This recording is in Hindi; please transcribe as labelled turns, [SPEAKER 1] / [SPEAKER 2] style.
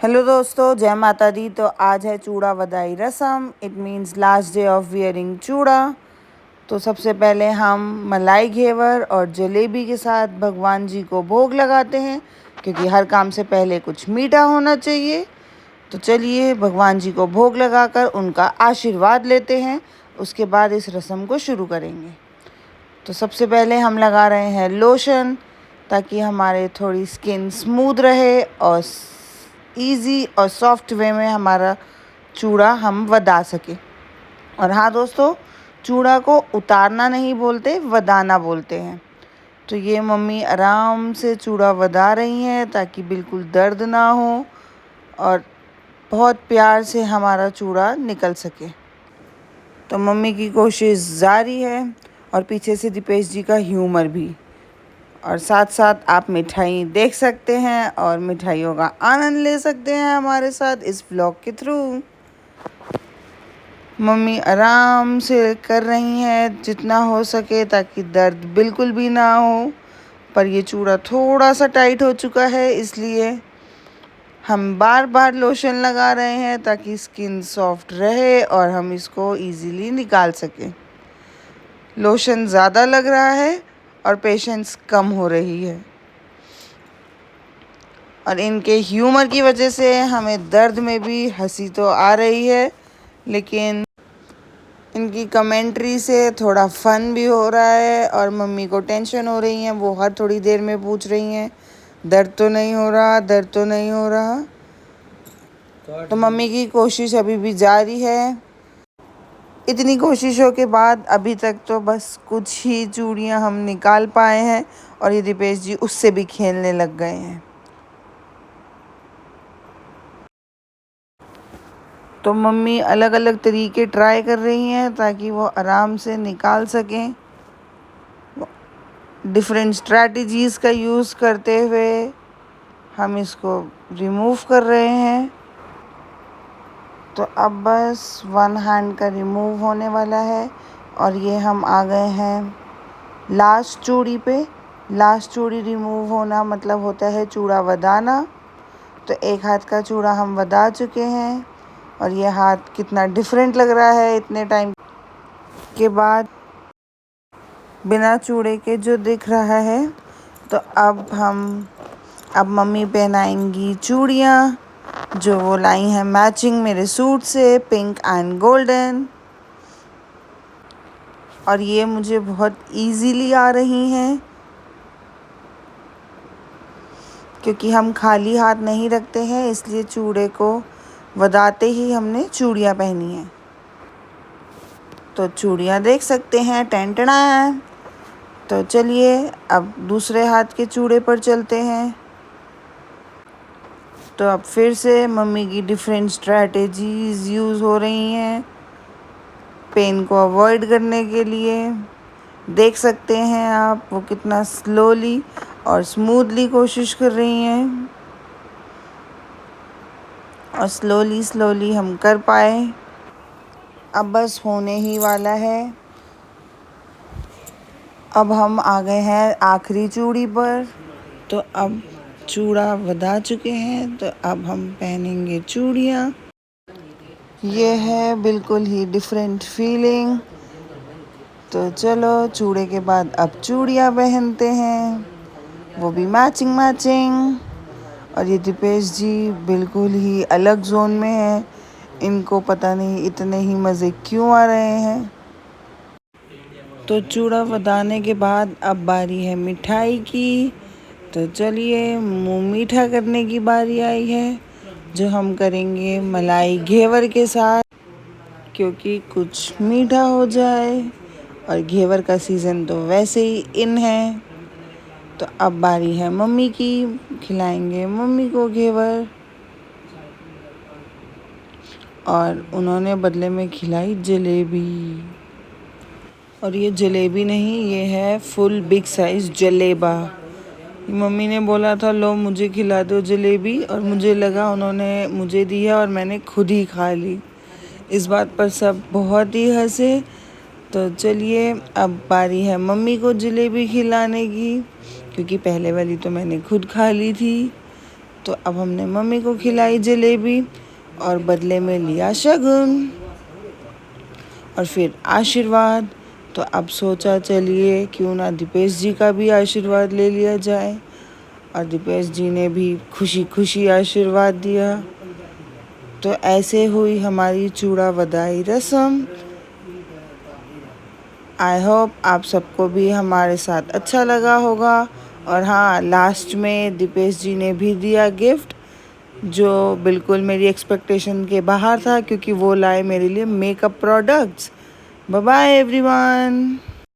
[SPEAKER 1] हेलो दोस्तों, जय माता दी। तो आज है चूड़ा वदाई रसम। It means last day of wearing chooda. तो सबसे पहले हम मलाई घेवर और जलेबी के साथ भगवान जी को भोग लगाते हैं, क्योंकि हर काम से पहले कुछ मीठा होना चाहिए। तो चलिए भगवान जी को भोग लगाकर उनका आशीर्वाद लेते हैं, उसके बाद इस रस्म को शुरू करेंगे। तो सबसे पहले हम लगा रहे हैं लोशन, ताकि हमारे थोड़ी स्किन स्मूथ रहे और इजी और सॉफ्ट वे में हमारा चूड़ा हम वदा सके। और हाँ दोस्तों, चूड़ा को उतारना नहीं बोलते, वदाना बोलते हैं। तो ये मम्मी आराम से चूड़ा वदा रही हैं, ताकि बिल्कुल दर्द ना हो और बहुत प्यार से हमारा चूड़ा निकल सके। तो मम्मी की कोशिश जारी है और पीछे से दीपेश जी का ह्यूमर भी। और साथ साथ आप मिठाई देख सकते हैं और मिठाइयों का आनंद ले सकते हैं हमारे साथ इस व्लॉग के थ्रू। मम्मी आराम से कर रही हैं जितना हो सके, ताकि दर्द बिल्कुल भी ना हो। पर ये चूड़ा थोड़ा सा टाइट हो चुका है, इसलिए हम बार बार लोशन लगा रहे हैं, ताकि स्किन सॉफ्ट रहे और हम इसको इजीली निकाल सकें। लोशन ज़्यादा लग रहा है और पेशेंस कम हो रही है, और इनके ह्यूमर की वजह से हमें दर्द में भी हंसी तो आ रही है, लेकिन इनकी कमेंट्री से थोड़ा फन भी हो रहा है। और मम्मी को टेंशन हो रही है, वो हर थोड़ी देर में पूछ रही हैं दर्द तो नहीं हो रहा, दर्द तो नहीं हो रहा। तो मम्मी की कोशिश अभी भी जारी है। इतनी कोशिशों के बाद अभी तक तो बस कुछ ही चूड़ियाँ हम निकाल पाए हैं, और ये दीपेश जी उससे भी खेलने लग गए हैं। तो मम्मी अलग अलग तरीके ट्राई कर रही हैं, ताकि वो आराम से निकाल सकें। डिफरेंट स्ट्रैटेजीज़ का यूज़ करते हुए हम इसको रिमूव कर रहे हैं। तो अब बस वन हैंड का रिमूव होने वाला है, और ये हम आ गए हैं लास्ट चूड़ी पे। लास्ट चूड़ी रिमूव होना मतलब होता है चूड़ा वदाना। तो एक हाथ का चूड़ा हम वदा चुके हैं, और ये हाथ कितना डिफरेंट लग रहा है इतने टाइम के बाद, बिना चूड़े के जो दिख रहा है। तो अब मम्मी पहनाएंगी चूड़ियाँ, जो वो लाई हैं मैचिंग मेरे सूट से, पिंक एंड गोल्डन। और ये मुझे बहुत इजीली आ रही हैं, क्योंकि हम खाली हाथ नहीं रखते हैं, इसलिए चूड़े को वदाते ही हमने चूड़ियाँ पहनी हैं। तो चूड़ियाँ देख सकते हैं, टेंटना है। तो चलिए अब दूसरे हाथ के चूड़े पर चलते हैं। तो अब फिर से मम्मी की डिफरेंट स्ट्रैटेजीज़ यूज़ हो रही हैं पेन को अवॉइड करने के लिए। देख सकते हैं आप वो कितना स्लोली और स्मूथली कोशिश कर रही हैं, और स्लोली हम कर पाए। अब बस होने ही वाला है। अब हम आ गए हैं आखिरी चूड़ी पर। तो अब चूड़ा वदा चुके हैं, तो अब हम पहनेंगे चूड़ियाँ। ये है बिल्कुल ही डिफरेंट फीलिंग। तो चलो चूड़े के बाद अब चूड़ियाँ पहनते हैं, वो भी मैचिंग। और ये दीपेश जी बिल्कुल ही अलग जोन में हैं, इनको पता नहीं इतने ही मज़े क्यों आ रहे हैं। तो चूड़ा वदाने के बाद अब बारी है मिठाई की। तो चलिए मुँह मीठा करने की बारी आई है, जो हम करेंगे मलाई घेवर के साथ, क्योंकि कुछ मीठा हो जाए, और घेवर का सीज़न तो वैसे ही इन है। तो अब बारी है मम्मी की, खिलाएंगे मम्मी को घेवर। और उन्होंने बदले में खिलाई जलेबी। और ये जलेबी नहीं, ये है फुल बिग साइज़ जलेबा। मम्मी ने बोला था लो मुझे खिला दो जलेबी, और मुझे लगा उन्होंने मुझे दिया और मैंने खुद ही खा ली। इस बात पर सब बहुत ही हंसे। तो चलिए अब बारी है मम्मी को जलेबी खिलाने की, क्योंकि पहले वाली तो मैंने खुद खा ली थी। तो अब हमने मम्मी को खिलाई जलेबी और बदले में लिया शगुन और फिर आशीर्वाद। तो अब सोचा चलिए क्यों ना दीपेश जी का भी आशीर्वाद ले लिया जाए, और दीपेश जी ने भी खुशी खुशी आशीर्वाद दिया। तो ऐसे हुई हमारी चूड़ा वदाई रस्म। आई होप आप सबको भी हमारे साथ अच्छा लगा होगा। और हाँ, लास्ट में दीपेश जी ने भी दिया गिफ्ट जो बिल्कुल मेरी एक्सपेक्टेशन के बाहर था, क्योंकि वो लाए मेरे लिए makeup products. Bye bye everyone.